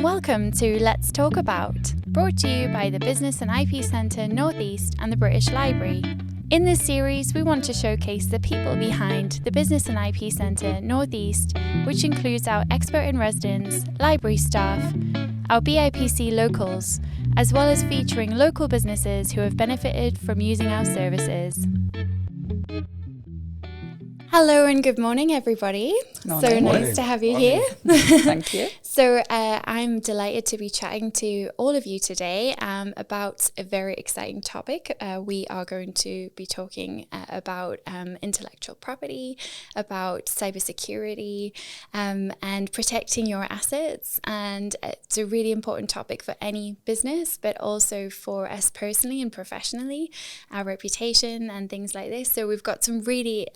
and welcome to Let's Talk About, brought to you by the Business and IP Centre North East and the British Library. In this series, we want to showcase the people behind the Business and IP Centre North East, which includes our expert in residence, library staff, our BIPC locals, as well as featuring local businesses who have benefited from using our services. Hello and good morning, everybody. Morning. So Morning. nice to have you Morning. here. Thank you. So I'm delighted to be chatting to all of you today about a very exciting topic. We are going to be talking about intellectual property, about cybersecurity, and protecting your assets. And it's a really important topic for any business, but also for us personally and professionally, our reputation and things like this. So we've got some really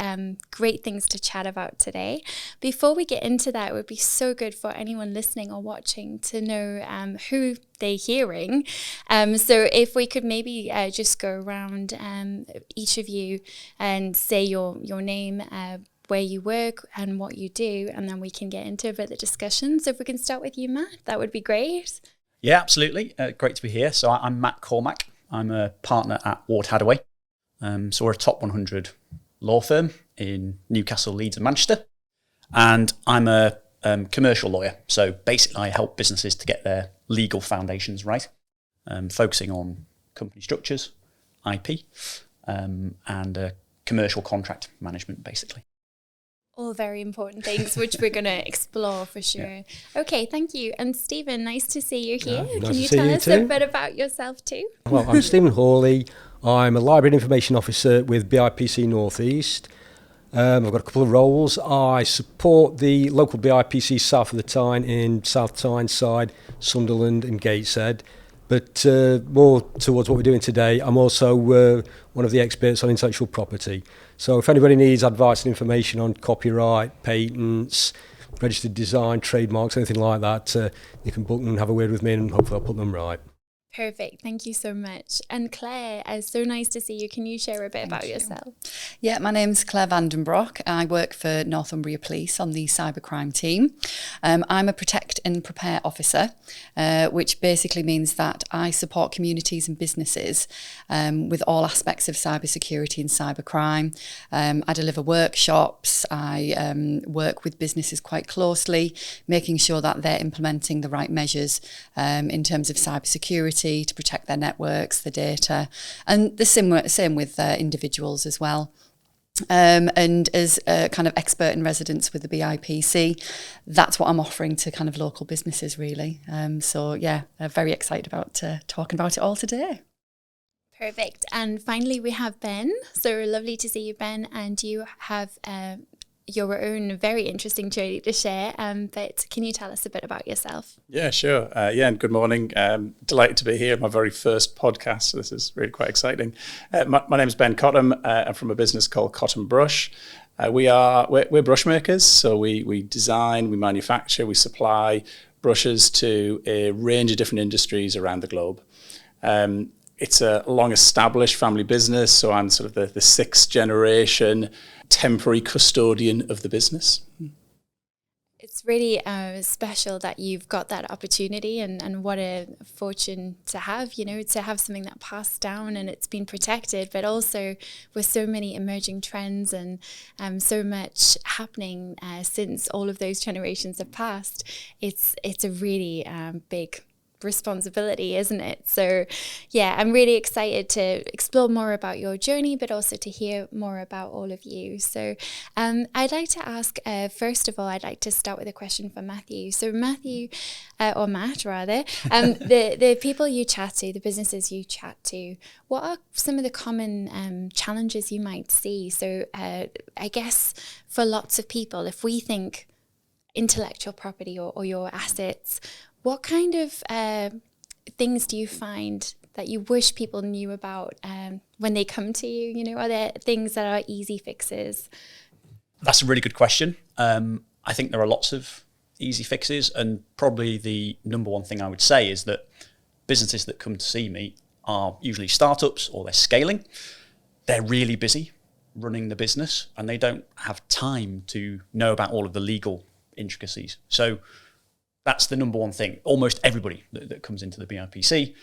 great things to chat about today. Before we get into that, it would be so good for anyone listening or watching to know who they're hearing. So if we could maybe just go around each of you and say your name, where you work and what you do, and then we can get into a bit of the discussion. So if we can start with you, Matt, that would be great. Yeah, absolutely. Great to be here. So I'm Matt Cormack. I'm a partner at Hadaway. So we're a top 100 law firm in Newcastle, Leeds and Manchester. And I'm a commercial lawyer. So basically I help businesses to get their legal foundations right, focusing on company structures, IP, and commercial contract management, basically. All very important things, which we're going to explore for sure. Yeah. Okay, thank you. And Stephen, nice to see you here. Nice Can you to tell see you us too. a bit about yourself too? Well, I'm Stephen Hawley. I'm a Library and Information Officer with BIPC North East. I've got a couple of roles. I support the local BIPC south of the Tyne in South Tyneside, Sunderland and Gateshead. But more towards what we're doing today, I'm also one of the experts on intellectual property. So if anybody needs advice and information on copyright, patents, registered design, trademarks, anything like that, you can book and have a word with me and hopefully I'll put them right. Perfect. Thank you so much. And Claire, it's so nice to see you. Can you share a bit about yourself? Yeah, my name's Claire Vandenbroecke. I work for Northumbria Police on the cybercrime team. I'm a protect and prepare officer, which basically means that I support communities and businesses with all aspects of cybersecurity and cybercrime. I deliver workshops. I work with businesses quite closely, making sure that they're implementing the right measures in terms of cybersecurity, to protect their networks, the data, and the same with individuals as well. And as a kind of expert in residence with the BIPC, that's what I'm offering to kind of local businesses really. So yeah, very excited about talking about it all today. Perfect. And finally, we have Ben. So lovely to see you, Ben. And you have your own very interesting journey to share. But can you tell us a bit about yourself? Yeah, sure. And good morning. Delighted to be here. My very first podcast. So this is really quite exciting. My name is Ben Cottam. I'm from a business called Cottam Brush. We're brush makers. So we design, we manufacture, we supply brushes to a range of different industries around the globe. It's a long established family business. So I'm sort of the sixth generation temporary custodian of the business. It's really special that you've got that opportunity and what a fortune to have, to have something that passed down and it's been protected, but also with so many emerging trends and so much happening since all of those generations have passed. It's a really big responsibility, isn't it? So yeah, I'm really excited to explore more about your journey, but also to hear more about all of you. So I'd like to ask, first of all, I'd like to start with a question for Matthew. So Matthew, or Matt rather, the people you chat to, the businesses you chat to, what are some of the common challenges you might see? So I guess for lots of people, if we think intellectual property or your assets, what kind of things do you find that you wish people knew about when they come to you? Are there things that are easy fixes? That's a really good question. I think there are lots of easy fixes, and probably the number one thing I would say is that businesses that come to see me are usually startups or they're scaling. They're really busy running the business and they don't have time to know about all of the legal intricacies. So that's the number one thing. Almost everybody that comes into the BIPC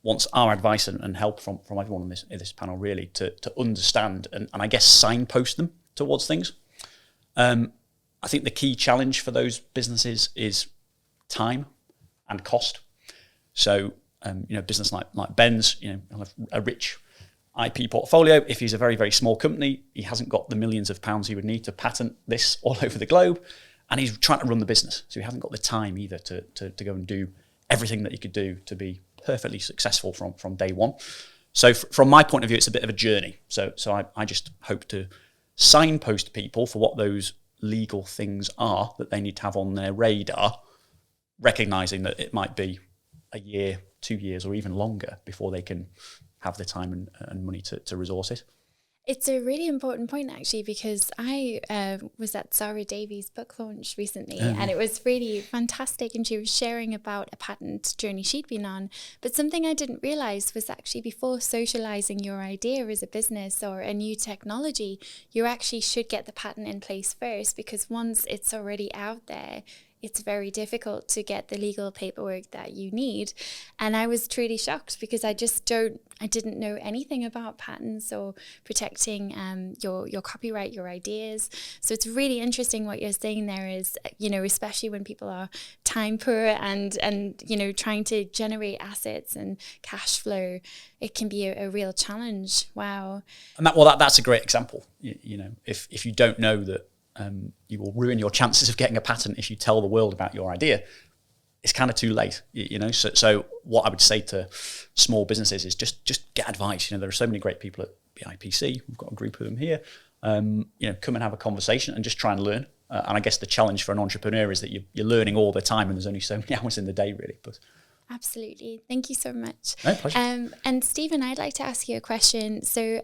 wants our advice and help from everyone on this panel, really, to understand and I guess signpost them towards things. I think the key challenge for those businesses is time and cost. So, business like Ben's, have a rich IP portfolio. If he's a very, very small company, he hasn't got the millions of pounds he would need to patent this all over the globe. And he's trying to run the business. So he hasn't got the time either to go and do everything that he could do to be perfectly successful from day one. So from my point of view, it's a bit of a journey. So I just hope to signpost people for what those legal things are that they need to have on their radar, recognizing that it might be a year, 2 years, or even longer before they can have the time and money to resource it. It's a really important point, actually, because I was at Sarah Davies' book launch recently, and it was really fantastic. And she was sharing about a patent journey she'd been on. But something I didn't realize was actually before socializing your idea as a business or a new technology, you actually should get the patent in place first, because once it's already out there, it's very difficult to get the legal paperwork that you need. And I was truly shocked because I didn't know anything about patents or protecting your copyright, your ideas. So it's really interesting what you're saying there is, especially when people are time poor and trying to generate assets and cash flow, it can be a real challenge. Wow. And that's a great example. If you don't know that, you will ruin your chances of getting a patent if you tell the world about your idea. It's kind of too late, So what I would say to small businesses is just get advice. There are so many great people at BIPC. We've got a group of them here. Come and have a conversation and just try and learn. And I guess the challenge for an entrepreneur is that you're learning all the time, and there's only so many hours in the day, really. But absolutely, thank you so much. No, pleasure. And Stephen, I'd like to ask you a question. So,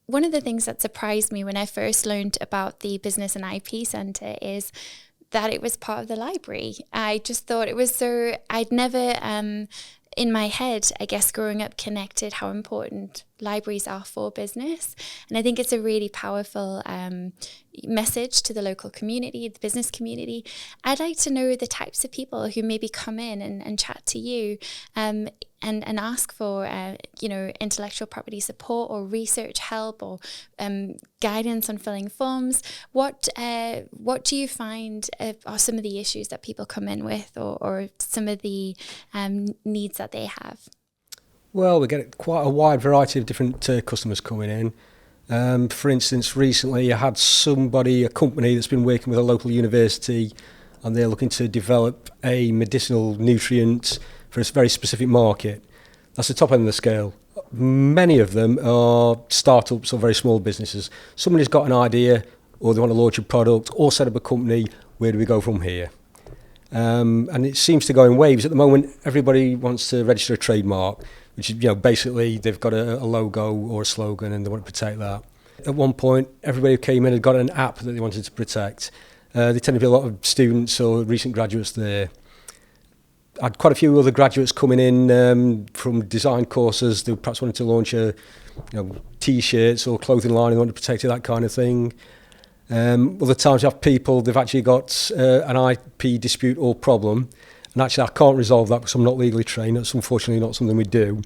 one of the things that surprised me when I first learned about the Business and IP Centre is that it was part of the library. I just thought it was I'd never, in my head, I guess growing up, connected how important libraries are for business. And I think it's a really powerful message to the local community, the business community. I'd like to know the types of people who maybe come in and chat to you and ask for, intellectual property support or research help or guidance on filling forms. What do you find are some of the issues that people come in with, or some of the needs that they have? Well, we get quite a wide variety of different customers coming in. For instance, recently I had a company that's been working with a local university, and they're looking to develop a medicinal nutrient for a very specific market. That's the top end of the scale. Many of them are startups or very small businesses. Somebody's got an idea, or they want to launch a product or set up a company. Where do we go from here? And it seems to go in waves. At the moment, everybody wants to register a trademark, which is, basically they've got a logo or a slogan and they want to protect that. At one point, everybody who came in had got an app that they wanted to protect. There tend to be a lot of students or recent graduates there. I had quite a few other graduates coming in from design courses. They perhaps wanted to launch T-shirts or clothing line and wanted to protect it, that kind of thing. Other times you have people, they've actually got an IP dispute or problem, and actually I can't resolve that because I'm not legally trained. That's unfortunately not something we do.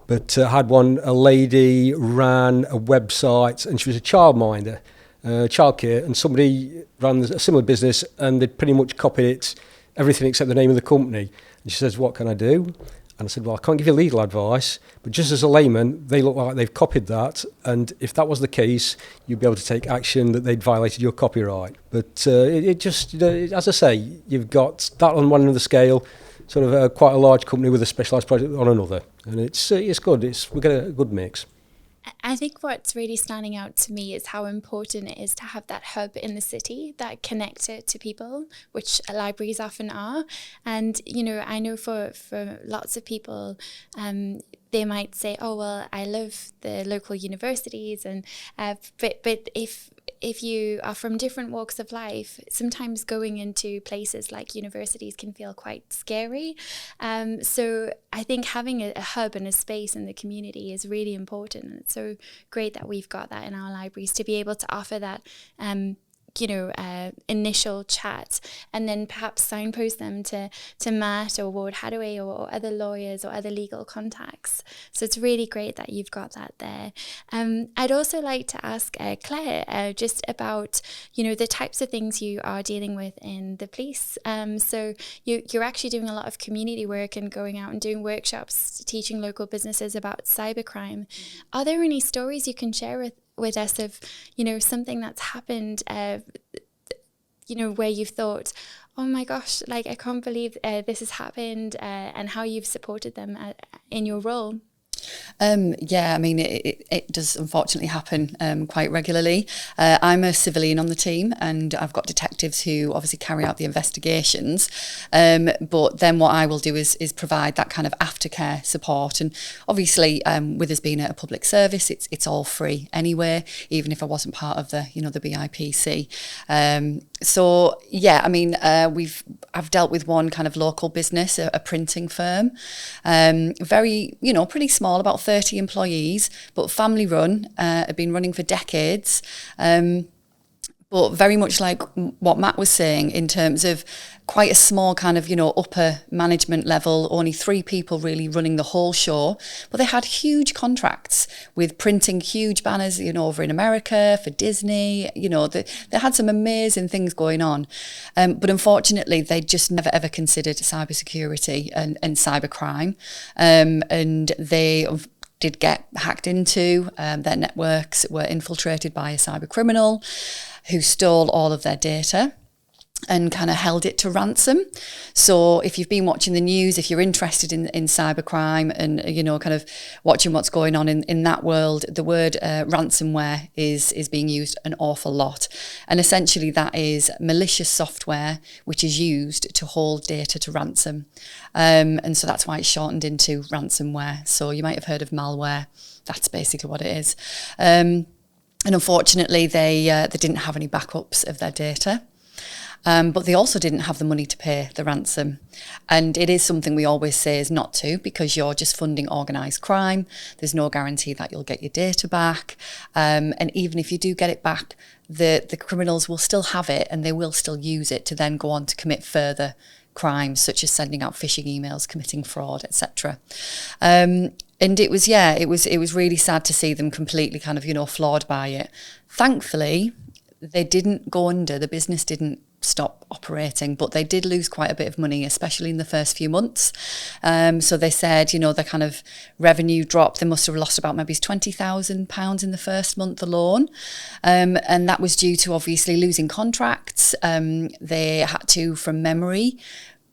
But I had a lady ran a website, and she was a childminder, childcare, and somebody ran a similar business, and they'd pretty much copied it, everything except the name of the company. And she says, what can I do? And I said, well, I can't give you legal advice, but just as a layman, they look like they've copied that. And if that was the case, you'd be able to take action that they'd violated your copyright. But it just, as I say, you've got that on one end of the scale, sort of quite a large company with a specialised project on another. And it's good. We get a good mix. I think what's really standing out to me is how important it is to have that hub in the city that connects it to people, which libraries often are. And, I know for lots of people, they might say, oh, well, I love the local universities. And but if you are from different walks of life, sometimes going into places like universities can feel quite scary. So I think having a hub and a space in the community is really important. And it's so great that we've got that in our libraries to be able to offer that initial chat, and then perhaps signpost them to Matt or Ward Hadaway or other lawyers or other legal contacts. So it's really great that you've got that there. I'd also like to ask Claire just about, the types of things you are dealing with in the police. So you're actually doing a lot of community work and going out and doing workshops, teaching local businesses about cybercrime. Are there any stories you can share with us of, something that's happened, where you've thought, oh my gosh, like I can't believe this has happened, and how you've supported them in your role? Yeah, I mean, it does unfortunately happen quite regularly. I'm a civilian on the team, and I've got detectives who obviously carry out the investigations. But then what I will do is provide that kind of aftercare support. And obviously, with us being a public service, it's all free anyway, even if I wasn't part of the BIPC. So yeah, I mean, I've dealt with one kind of local business, a printing firm, very, pretty small, about 30 employees, but family run, had been running for decades. But very much like what Matt was saying, in terms of quite a small kind of, upper management level, only 3 people really running the whole show. But they had huge contracts with printing huge banners, over in America for Disney. They had some amazing things going on. But unfortunately, they just never, ever considered cybersecurity and cybercrime. And they did get hacked into. Their networks were infiltrated by a cyber criminal who stole all of their data and kind of held it to ransom. So if you've been watching the news, if you're interested in cybercrime and, kind of watching what's going on in that world, the word ransomware is being used an awful lot. And essentially that is malicious software which is used to hold data to ransom. And so that's why it's shortened into ransomware. So you might have heard of malware. That's basically what it is. And unfortunately, they didn't have any backups of their data. But they also didn't have the money to pay the ransom. And it is something we always say is not to, because you're just funding organised crime. There's no guarantee that you'll get your data back. And even if you do get it back, the criminals will still have it, and they will still use it to then go on to commit further crimes, such as sending out phishing emails, committing fraud, etc. And it was really sad to see them completely kind of, flawed by it. Thankfully, they didn't go under, the business didn't stop operating, but they did lose quite a bit of money, especially in the first few months. So they said, the kind of revenue dropped. They must have lost about maybe £20,000 in the first month alone. And that was due to obviously losing contracts. They had to, from memory,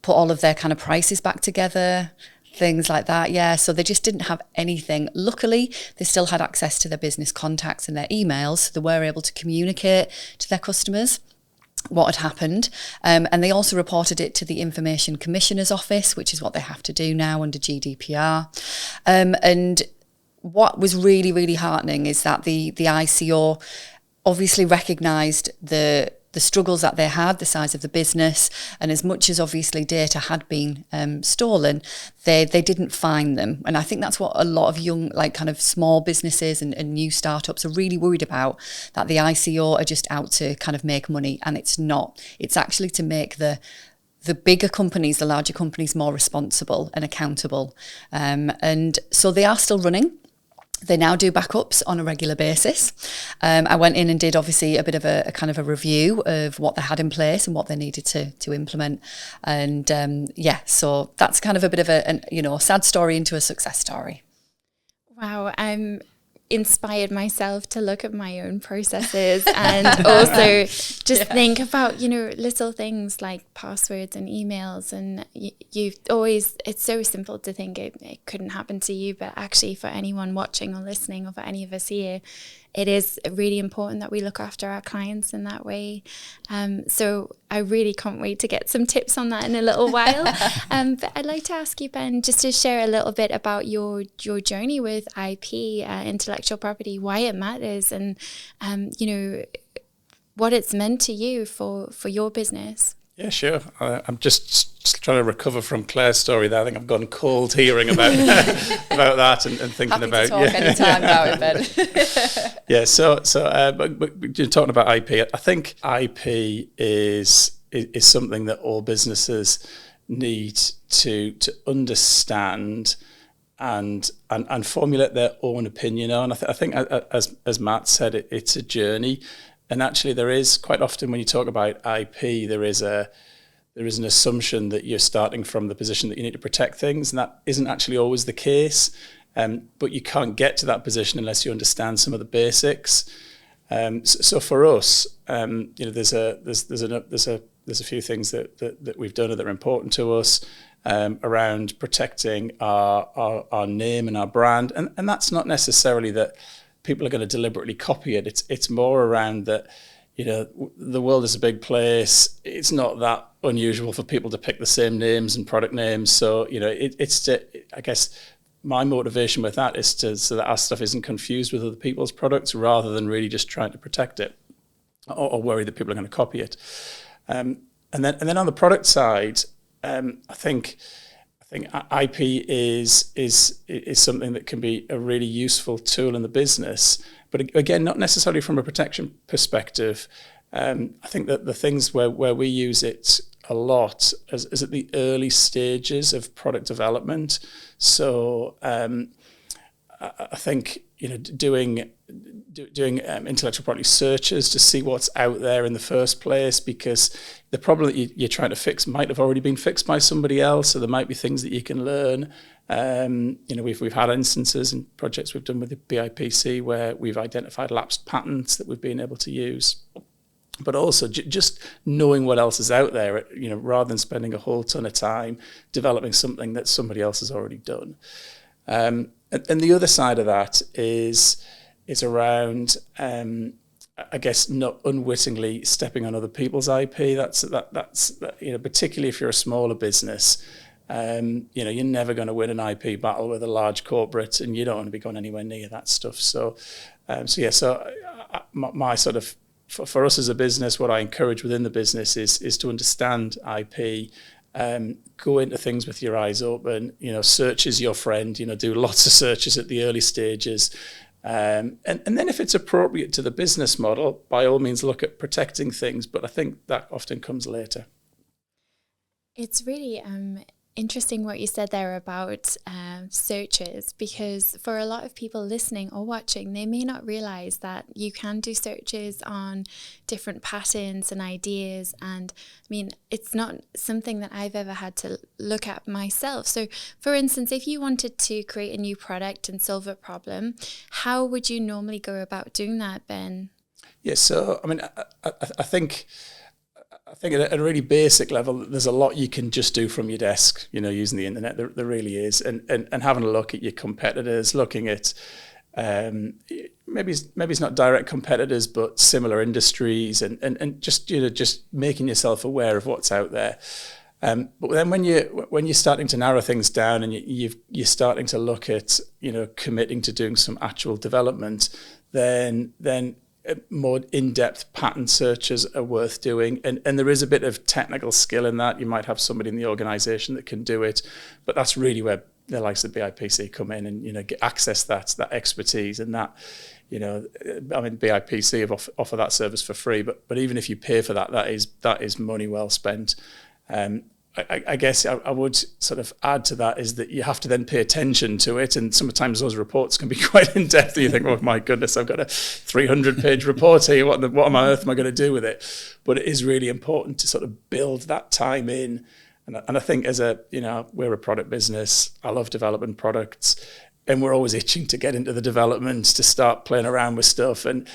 put all of their kind of prices back together, things like that. Yeah, so they just didn't have anything. Luckily, they still had access to their business contacts and their emails, so they were able to communicate to their customers what had happened. And they also reported it to the Information Commissioner's Office, which is what they have to do now under GDPR. And what was really, really heartening is that the ICO obviously recognised the struggles that they had, the size of the business, and as much as obviously data had been stolen, they didn't find them. And I think that's what a lot of young, like kind of small businesses and new startups are really worried about, that the ICO are just out to kind of make money, and it's not. It's actually to make the bigger companies, the larger companies, more responsible and accountable. And so they are still running. They now do backups on a regular basis. I went in and did obviously a bit of a kind of a review of what they had in place and what they needed to implement. And so that's kind of a bit of a sad story into a success story. Wow, I'm inspired myself to look at my own processes and also just think about, little things like passwords and emails. And it's so simple to think it couldn't happen to you, but actually for anyone watching or listening, or for any of us here, it is really important that we look after our clients in that way. So I really can't wait to get some tips on that in a little while. But I'd like to ask you, Ben, just to share a little bit about your journey with IP, intellectual property, why it matters, and what it's meant to you for your business. Yeah, sure. I'm just trying to recover from Claire's story there. I think I've gone cold hearing about about that and thinking Happy about to talk anytime about it, Ben. Yeah, but you're talking about IP. I think IP is something that all businesses need to understand and formulate their own opinion on. I think as Matt said, it's a journey. And actually, there is quite often when you talk about IP, there is an assumption that you're starting from the position that you need to protect things, and that isn't actually always the case. But you can't get to that position unless you understand some of the basics. So for us, there's a few things that we've done that are important to us around protecting our name and our brand, and that's not necessarily that people are going to deliberately copy it. It's more around that, the world is a big place. It's not that unusual for people to pick the same names and product names. So, I guess my motivation with that is so that our stuff isn't confused with other people's products rather than really just trying to protect it or worry that people are going to copy it. And then on the product side, I think IP is something that can be a really useful tool in the business, but again, not necessarily from a protection perspective. I think that the things where we use it a lot is at the early stages of product development. So I think doing intellectual property searches to see what's out there in the first place, because the problem that you're trying to fix might have already been fixed by somebody else, so there might be things that you can learn. We've had instances in projects we've done with the BIPC where we've identified lapsed patents that we've been able to use. But also just knowing what else is out there, rather than spending a whole ton of time developing something that somebody else has already done. And the other side of that is around, I guess, not unwittingly stepping on other people's IP. That's particularly if you're a smaller business, you're never going to win an IP battle with a large corporate, and you don't want to be going anywhere near that stuff. So my sort of, for us as a business, what I encourage within the business is to understand IP. Go into things with your eyes open. Search is your friend. Do lots of searches at the early stages, and then if it's appropriate to the business model, by all means look at protecting things. But I think that often comes later. It's really interesting what you said there about searches, because for a lot of people listening or watching, they may not realize that you can do searches on different patterns and ideas. And I mean, it's not something that I've ever had to look at myself. So for instance, if you wanted to create a new product and solve a problem, how would you normally go about doing that, Ben? Yeah, so I mean, I think at a really basic level, there's a lot you can just do from your desk, using the internet. There really is, and having a look at your competitors, looking at maybe it's not direct competitors, but similar industries, and just making yourself aware of what's out there. But then when you're starting to narrow things down and you're starting to look at committing to doing some actual development, then more in-depth pattern searches are worth doing, and there is a bit of technical skill in that. You might have somebody in the organisation that can do it, but that's really where the likes of BIPC come in and access that expertise, and that BIPC have offer that service for free, but even if you pay for that is money well spent. I guess I would sort of add to that is that you have to then pay attention to it, and sometimes those reports can be quite in depth. You think, oh my goodness, I've got a 300-page report here. What on earth am I going to do with it? But it is really important to sort of build that time in. And I think we're a product business. I love developing products, and we're always itching to get into the development, to start playing around with stuff. And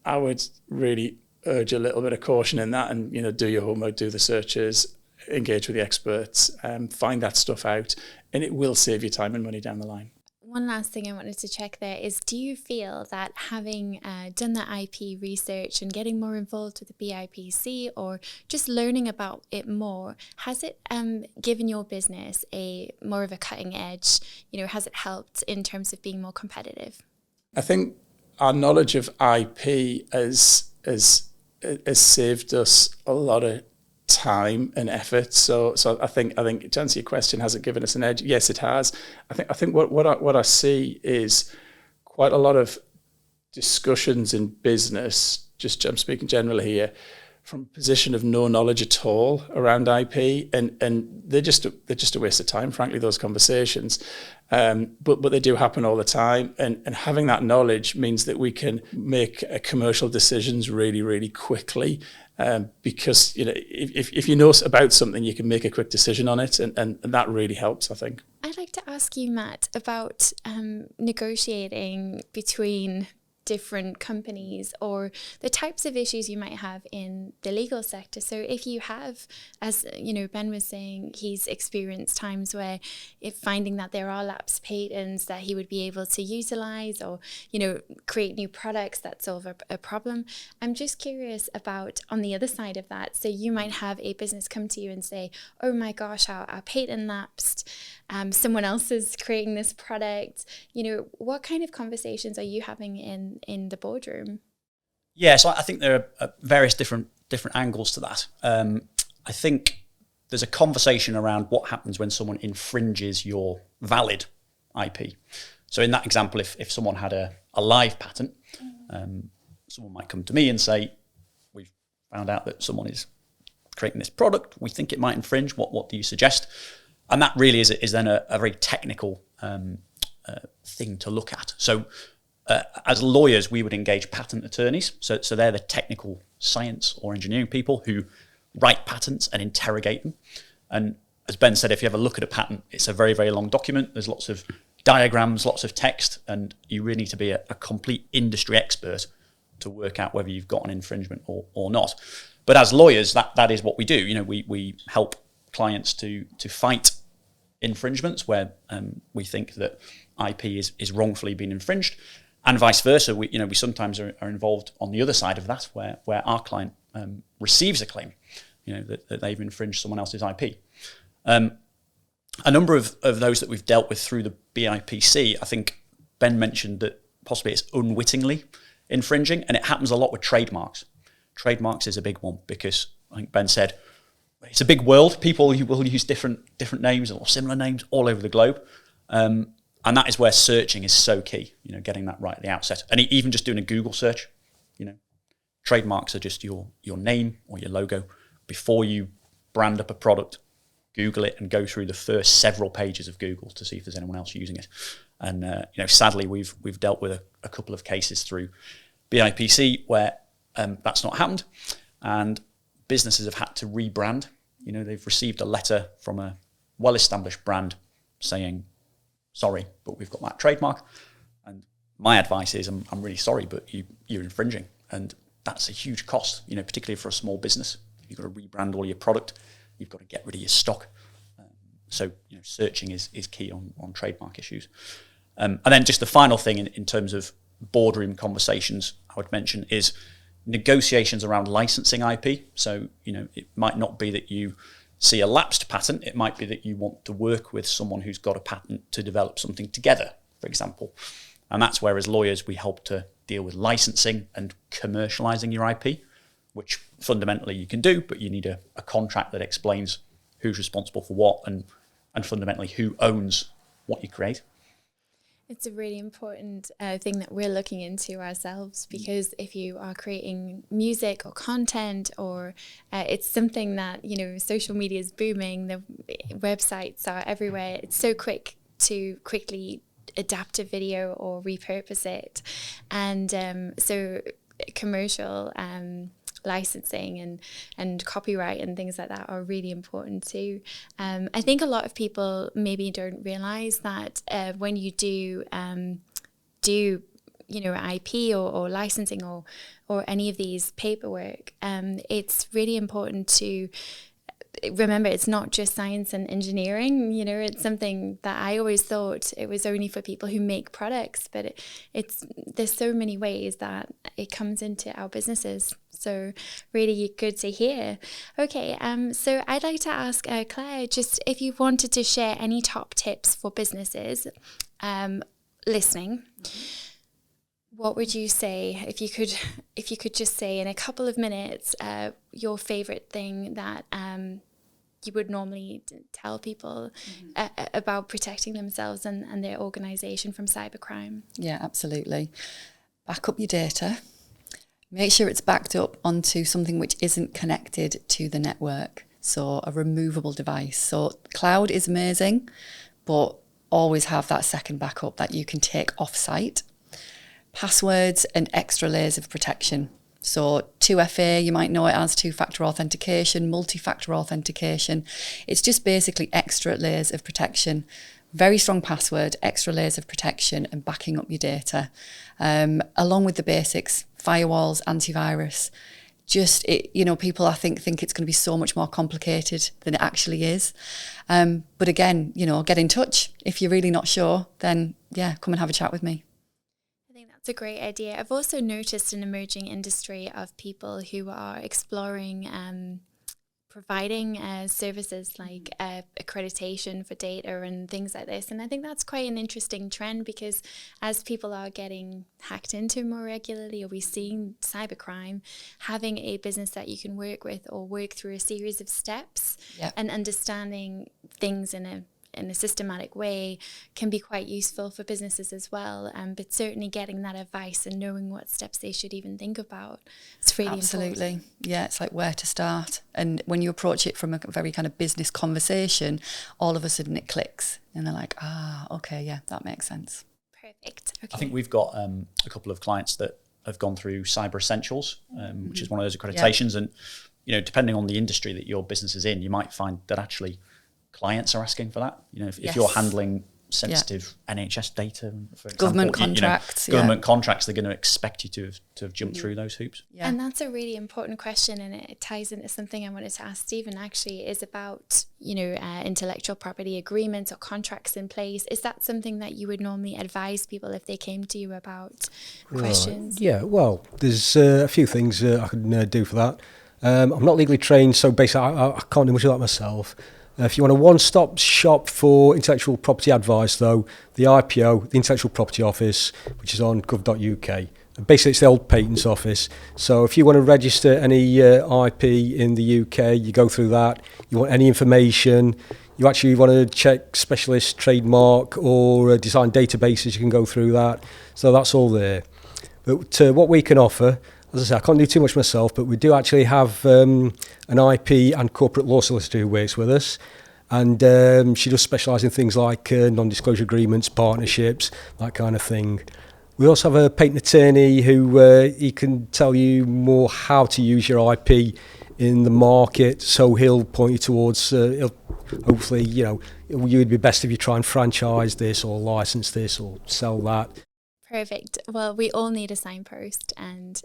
I would really urge a little bit of caution in that, and do your homework, do the searches, engage with the experts, find that stuff out, and it will save you time and money down the line. One last thing I wanted to check there is, do you feel that having done the IP research and getting more involved with the BIPC, or just learning about it more, has it given your business more of a cutting edge? Has it helped in terms of being more competitive? I think our knowledge of IP has saved us a lot of time and effort. So I think to answer your question, has it given us an edge? Yes, it has. I think what I see is quite a lot of discussions in business. I'm speaking generally here, from a position of no knowledge at all around IP, and they're just a waste of time, frankly, those conversations. But they do happen all the time, and having that knowledge means that we can make commercial decisions really, really quickly. Because if you know about something, you can make a quick decision on it, and that really helps, I think. I'd like to ask you, Matt, about negotiating between different companies or the types of issues you might have in the legal sector. So if you have, as Ben was saying, he's experienced times where finding that there are lapsed patents that he would be able to utilize or create new products that solve a problem. I'm just curious about on the other side of that. So you might have a business come to you and say, oh my gosh, our patent lapsed, someone else is creating this product. What kind of conversations are you having in the boardroom? Yeah, so I think there are various different angles to that. I think there's a conversation around what happens when someone infringes your valid IP. So in that example, if someone had a live patent, someone might come to me and say, we've found out that someone is creating this product, we think it might infringe, what do you suggest? And that really is then a very technical thing to look at. So as lawyers, we would engage patent attorneys. So they're the technical science or engineering people who write patents and interrogate them. And as Ben said, if you ever look at a patent, it's a very, very long document. There's lots of diagrams, lots of text, and you really need to be a complete industry expert to work out whether you've got an infringement or not. But as lawyers, that is what we do. We help clients to fight infringements where we think that IP is wrongfully being infringed. And vice versa, we sometimes are involved on the other side of that, where our client receives a claim, that they've infringed someone else's IP. A number of those that we've dealt with through the BIPC, I think Ben mentioned that possibly it's unwittingly infringing, and it happens a lot with trademarks. Trademarks is a big one because I think Ben said it's a big world. People will use different names or similar names all over the globe. And that is where searching is so key, getting that right at the outset. And even just doing a Google search, trademarks are just your name or your logo. Before you brand up a product, Google it and go through the first several pages of Google to see if there's anyone else using it. And sadly, we've dealt with a couple of cases through BIPC where that's not happened, and businesses have had to rebrand. They've received a letter from a well-established brand saying, sorry, but we've got that trademark. And my advice is, I'm really sorry, but you're infringing. And that's a huge cost, particularly for a small business. You've got to rebrand all your product. You've got to get rid of your stock. So searching is key on trademark issues. And then just the final thing in terms of boardroom conversations I would mention is negotiations around licensing IP. So, it might not be that you see a lapsed patent, it might be that you want to work with someone who's got a patent to develop something together, for example. And that's where, as lawyers, we help to deal with licensing and commercializing your IP, which fundamentally you can do, but you need a contract that explains who's responsible for what and fundamentally who owns what you create. It's a really important thing that we're looking into ourselves, because if you are creating music or content or it's something that, social media is booming, the websites are everywhere. It's so quick to quickly adapt a video or repurpose it. And so commercial licensing and copyright and things like that are really important too. I think a lot of people maybe don't realize that when you do IP or licensing or any of these paperwork, it's really important to remember it's not just science and engineering. It's something that I always thought it was only for people who make products, but there's so many ways that it comes into our businesses. So really good to hear. Okay, so I'd like to ask Claire, just if you wanted to share any top tips for businesses listening, What would you say if you could just say in a couple of minutes your favorite thing that you would normally tell people about protecting themselves and their organization from cybercrime? Yeah, absolutely. Back up your data. Make sure it's backed up onto something which isn't connected to the network. So a removable device. So cloud is amazing, but always have that second backup that you can take off-site. Passwords and extra layers of protection. So 2FA, you might know it as two-factor authentication, multi-factor authentication. It's just basically extra layers of protection. Very strong password, extra layers of protection, and backing up your data. Along with the basics, firewalls, antivirus. People I think it's going to be so much more complicated than it actually is. But again, get in touch. If you're really not sure, then come and have a chat with me. It's a great idea. I've also noticed an emerging industry of people who are exploring providing services like accreditation for data and things like this. And I think that's quite an interesting trend, because as people are getting hacked into more regularly, or we're seeing cybercrime, having a business that you can work with or work through a series of steps and understanding things in a systematic way can be quite useful for businesses as well. But certainly getting that advice and knowing what steps they should even think about, it's really Absolutely. important. Yeah, it's like where to start. And when you approach it from a very kind of business conversation, all of a sudden it clicks and they're like, okay, yeah, that makes sense. Perfect. Okay. I think we've got a couple of clients that have gone through Cyber Essentials, which is one of those accreditations. And, depending on the industry that your business is in, you might find that actually clients are asking for that. If you're handling sensitive NHS data, for example, government contracts, government contracts, they're going to expect you to have jumped through those hoops. Yeah. And that's a really important question, and it ties into something I wanted to ask Stephen. Actually, is about intellectual property agreements or contracts in place. Is that something that you would normally advise people if they came to you about questions? Yeah, well, there's a few things I can do for that. I'm not legally trained, so basically I can't do much of that myself. If you want a one-stop shop for intellectual property advice, though, the IPO, the Intellectual Property Office, which is on gov.uk. Basically, it's the old patents office. So if you want to register any IP in the UK, you go through that. You want any information, you actually want to check specialist trademark or design databases, you can go through that. So that's all there. But what we can offer, as I say, I can't do too much myself, but we do actually have an IP and corporate law solicitor who works with us. And she does specialise in things like non-disclosure agreements, partnerships, that kind of thing. We also have a patent attorney who he can tell you more how to use your IP in the market. So he'll point you towards, hopefully, you'd be best if you try and franchise this or license this or sell that. Perfect. Well, we all need a signpost, and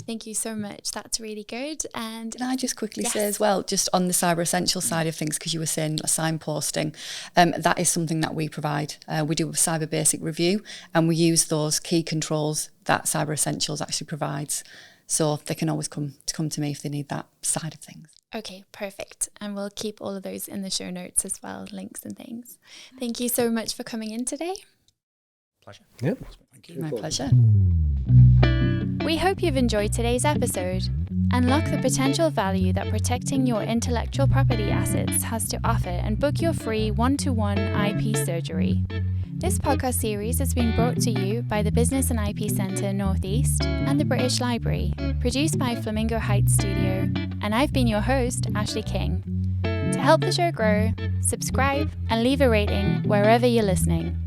thank you so much. That's really good. And can I just quickly say as well, just on the Cyber Essentials side of things, because you were saying signposting, that is something that we provide. We do a cyber basic review, and we use those key controls that Cyber Essentials actually provides. So they can always come to me if they need that side of things. Okay, perfect. And we'll keep all of those in the show notes as well, links and things. Thank you so much for coming in today. Pleasure. Yep. Thank you. My pleasure. We hope you've enjoyed today's episode. Unlock the potential value that protecting your intellectual property assets has to offer, and book your free one-to-one IP surgery. This podcast series has been brought to you by the Business and IP Centre North East and the British Library, produced by Flamingo Heights Studio, and I've been your host, Ashleigh King. To help the show grow, subscribe and leave a rating wherever you're listening.